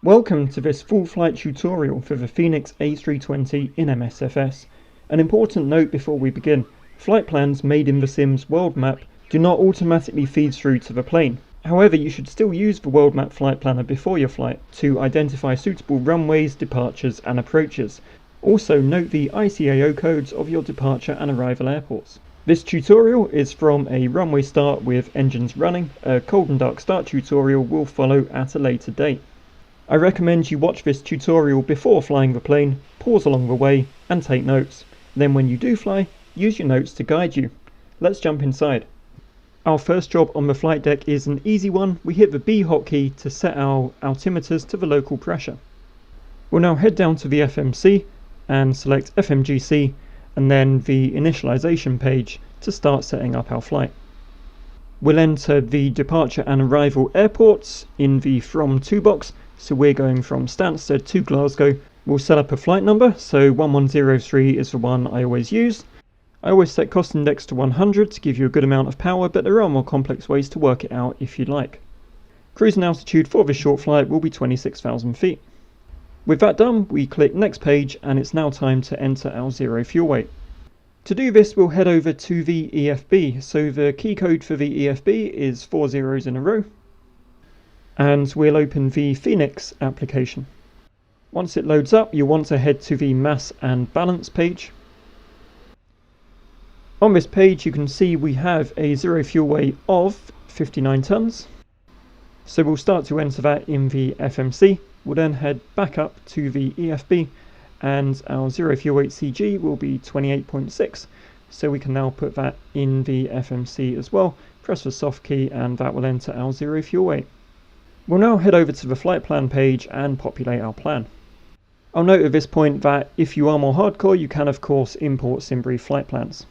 Welcome to this full flight tutorial for the Fenix A320 in MSFS. An important note before we begin: flight plans made in the sim's world map do not automatically feed through to the plane. However, you should still use the world map flight planner before your flight to identify suitable runways, departures and approaches. Also note the ICAO codes of your departure and arrival airports. This tutorial is from a runway start with engines running. A cold and dark start tutorial will follow at a later date. I recommend you watch this tutorial before flying the plane, pause along the way and take notes. Then when you do fly, use your notes to guide you. Let's jump inside. Our first job on the flight deck is an easy one. We hit the B hotkey to set our altimeters to the local pressure. We'll now head down to the FMC and select FMGC and then the initialization page to start setting up our flight. We'll enter the departure and arrival airports in the from to box. So we're going from Stansted to Glasgow. We'll set up a flight number, so 1103 is the one I always use. I always set cost index to 100 to give you a good amount of power, but there are more complex ways to work it out if you'd like. Cruising altitude for this short flight will be 26,000 feet. With that done, we click next page and it's now time to enter our zero fuel weight. To do this, we'll head over to the EFB. So the key code for the EFB is 4 zeros in a row. And we'll open the Fenix application. Once it loads up, you'll want to head to the mass and balance page. On this page, you can see we have a zero fuel weight of 59 tons. So we'll start to enter that in the FMC. We'll then head back up to the EFB and our zero fuel weight CG will be 28.6. So we can now put that in the FMC as well. Press the soft key and that will enter our zero fuel weight. We'll now head over to the flight plan page and populate our plan. I'll note at this point that if you are more hardcore, you can of course import SimBrief flight plans.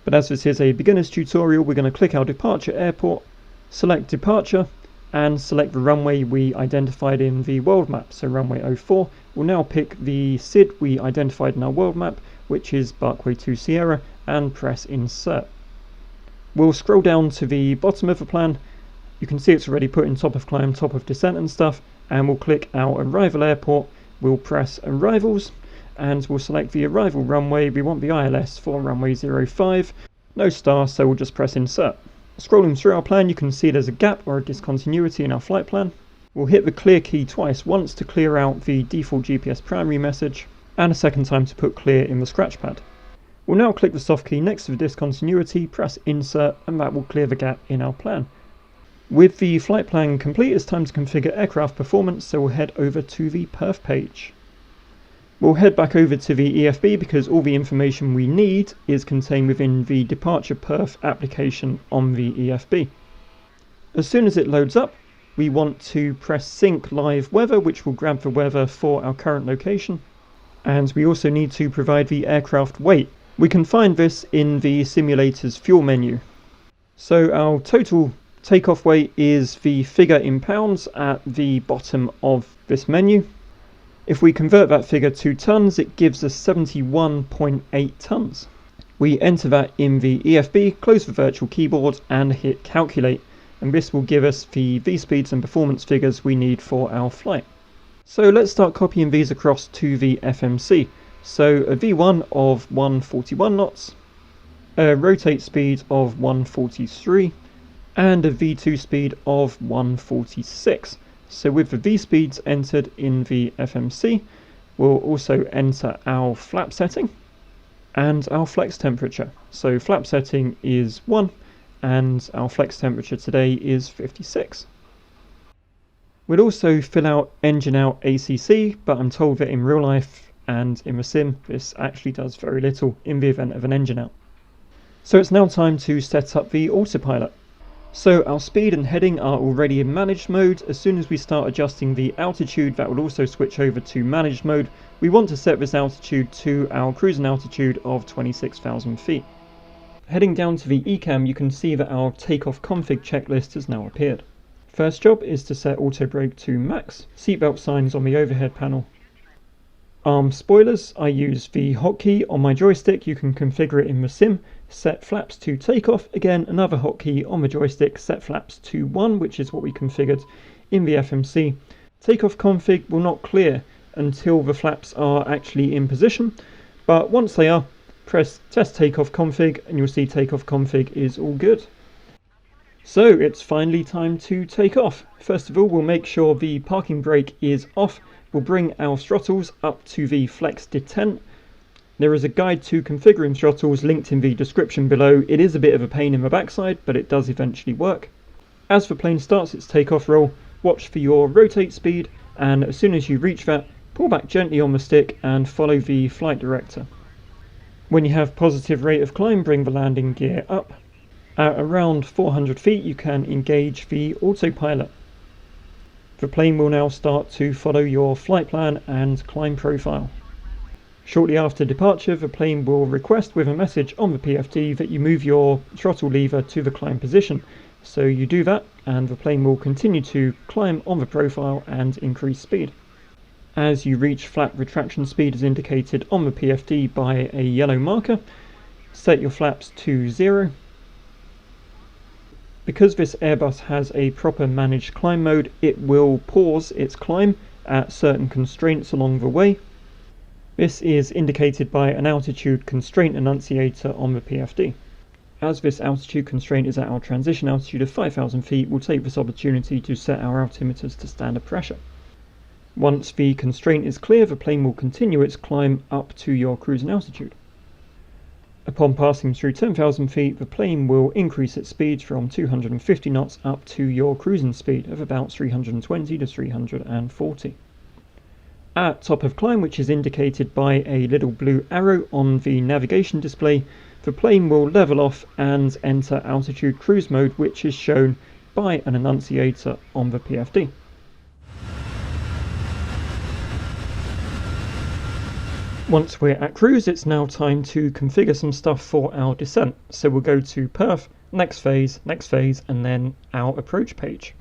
But as this is a beginner's tutorial, we're going to click our departure airport, select departure, and select the runway we identified in the world map, so runway 04. We'll now pick the SID we identified in our world map, which is Barkway 2 Sierra, and press insert. We'll scroll down to the bottom of the plan. You can see it's already put in top of climb, top of descent and stuff, and we'll click our arrival airport. We'll press arrivals, and we'll select the arrival runway. We want the ILS for runway 05. No star, so we'll just press insert. Scrolling through our plan, you can see there's a gap or a discontinuity in our flight plan. We'll hit the clear key twice, once to clear out the default GPS primary message, and a second time to put clear in the scratch pad. We'll now click the soft key next to the discontinuity, press insert, and that will clear the gap in our plan. With the flight plan complete, it's time to configure aircraft performance, so we'll head over to the perf page. We'll head back over to the EFB because all the information we need is contained within the departure perf application on the EFB. As soon as it loads up, we want to press sync live weather, which will grab the weather for our current location. And we also need to provide the aircraft weight. We can find this in the simulator's fuel menu. So our total takeoff weight is the figure in pounds at the bottom of this menu. If we convert that figure to tons, it gives us 71.8 tons. We enter that in the EFB, close the virtual keyboard and hit calculate, and this will give us the V-speeds and performance figures we need for our flight. So let's start copying these across to the FMC. So a V1 of 141 knots, a rotate speed of 143, and a V2 speed of 146. So with the V speeds entered in the FMC, we'll also enter our flap setting and our flex temperature. So flap setting is 1 and our flex temperature today is 56. We'll also fill out engine out ACC, but I'm told that in real life and in the sim, this actually does very little in the event of an engine out. So it's now time to set up the autopilot. So our speed and heading are already in managed mode. As soon as we start adjusting the altitude, that will also switch over to managed mode. We want to set this altitude to our cruising altitude of 26,000 feet. Heading down to the ECAM, you can see that our takeoff config checklist has now appeared. First job is to set auto brake to max, seatbelt signs on the overhead panel. Arm spoilers, I use the hotkey on my joystick. You can configure it in the sim. Set flaps to takeoff, again another hotkey on the joystick. Set flaps to 1, which is what we configured in the FMC. Takeoff config will not clear until the flaps are actually in position, but once they are, press test takeoff config and you'll see takeoff config is all good. So it's finally time to take off. First of all, we'll make sure the parking brake is off. We'll bring our throttles up to the flex detent. There is a guide to configuring throttles linked in the description below. It is a bit of a pain in the backside, but it does eventually work. As the plane starts its takeoff roll, watch for your rotate speed, and as soon as you reach that, pull back gently on the stick and follow the flight director. When you have positive rate of climb, bring the landing gear up. At around 400 feet, you can engage the autopilot. The plane will now start to follow your flight plan and climb profile. Shortly after departure, the plane will request with a message on the PFD that you move your throttle lever to the climb position. So you do that, and the plane will continue to climb on the profile and increase speed. As you reach flat retraction speed as indicated on the PFD by a yellow marker, set your flaps to 0. Because this Airbus has a proper managed climb mode, it will pause its climb at certain constraints along the way. This is indicated by an altitude constraint annunciator on the PFD. As this altitude constraint is at our transition altitude of 5,000 feet, we'll take this opportunity to set our altimeters to standard pressure. Once the constraint is clear, the plane will continue its climb up to your cruising altitude. Upon passing through 10,000 feet, the plane will increase its speed from 250 knots up to your cruising speed of about 320 to 340. At top of climb, which is indicated by a little blue arrow on the navigation display, the plane will level off and enter altitude cruise mode, which is shown by an annunciator on the PFD. Once we're at cruise, it's now time to configure some stuff for our descent. So we'll go to perf, next phase, and then our approach page.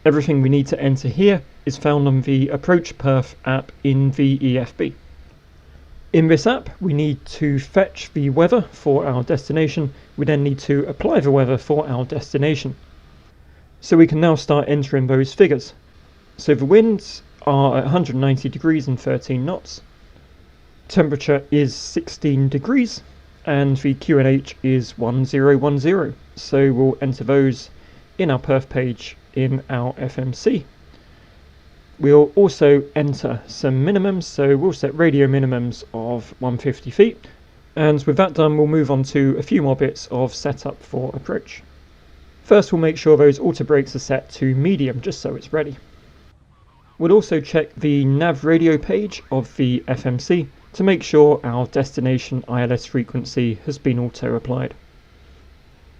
Everything we need to enter here is found on the approach perf app in the EFB. In this app, we need to fetch the weather for our destination. We then need to apply the weather for our destination. So we can now start entering those figures. So the winds are at 190 degrees and 13 knots. Temperature is 16 degrees and the QNH is 1010. So we'll enter those in our perf page in our FMC. We'll also enter some minimums, so we'll set radio minimums of 150 feet. And with that done, we'll move on to a few more bits of setup for approach. First, we'll make sure those auto brakes are set to medium, just so it's ready. We'll also check the nav radio page of the FMC to make sure our destination ILS frequency has been auto applied.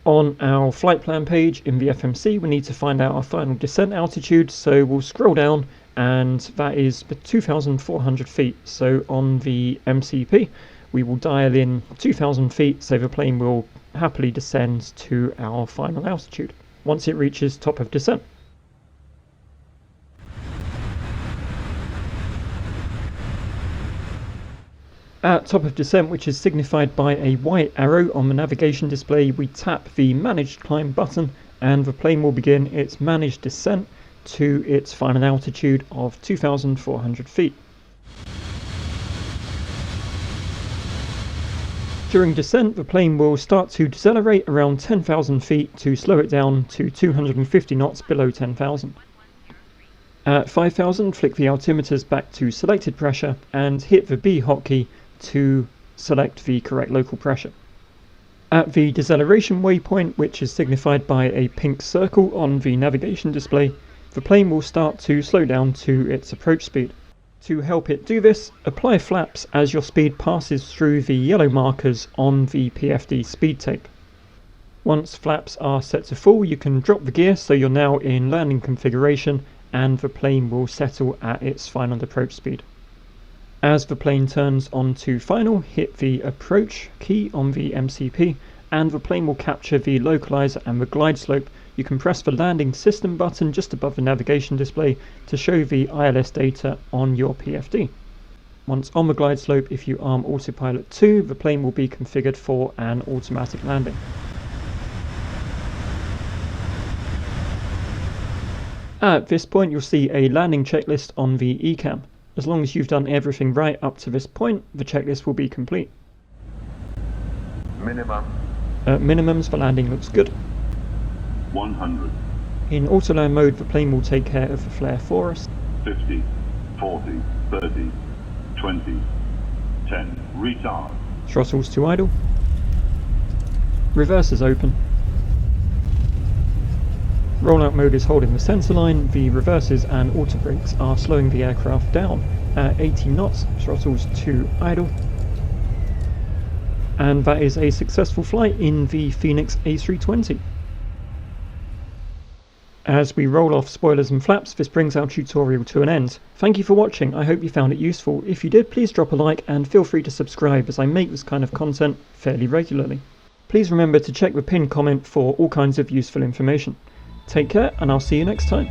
On our flight plan page in the FMC, we need to find out our final descent altitude, so we'll scroll down and that is 2,400 feet. So on the MCP, we will dial in 2,000 feet so the plane will happily descend to our final altitude once it reaches top of descent. At top of descent, which is signified by a white arrow on the navigation display, we tap the Managed Climb button and the plane will begin its managed descent to its final altitude of 2,400 feet. During descent, the plane will start to decelerate around 10,000 feet to slow it down to 250 knots below 10,000. At 5,000, flick the altimeters back to selected pressure and hit the B hotkey to select the correct local pressure. At the deceleration waypoint, which is signified by a pink circle on the navigation display, the plane will start to slow down to its approach speed. To help it do this, apply flaps as your speed passes through the yellow markers on the PFD speed tape. Once flaps are set to full, you can drop the gear so you're now in landing configuration and the plane will settle at its final approach speed. As the plane turns onto final, hit the approach key on the MCP and the plane will capture the localizer and the glide slope. You can press the landing system button just above the navigation display to show the ILS data on your PFD. Once on the glide slope, if you arm Autopilot 2, the plane will be configured for an automatic landing. At this point you'll see a landing checklist on the eCam. As long as you've done everything right up to this point, the checklist will be complete. Minimum. At minimums, the landing looks good. 100. In autoland mode, the plane will take care of the flare for us. 50, 40, 30, 20, 10. Retard. Throttles to idle. Reverse is open. Rollout mode is holding the sensor line. The reverses and auto brakes are slowing the aircraft down. At 80 knots, throttles to idle. And that is a successful flight in the Fenix A320. As we roll off spoilers and flaps, this brings our tutorial to an end. Thank you for watching, I hope you found it useful. If you did, please drop a like and feel free to subscribe as I make this kind of content fairly regularly. Please remember to check the pinned comment for all kinds of useful information. Take care and I'll see you next time.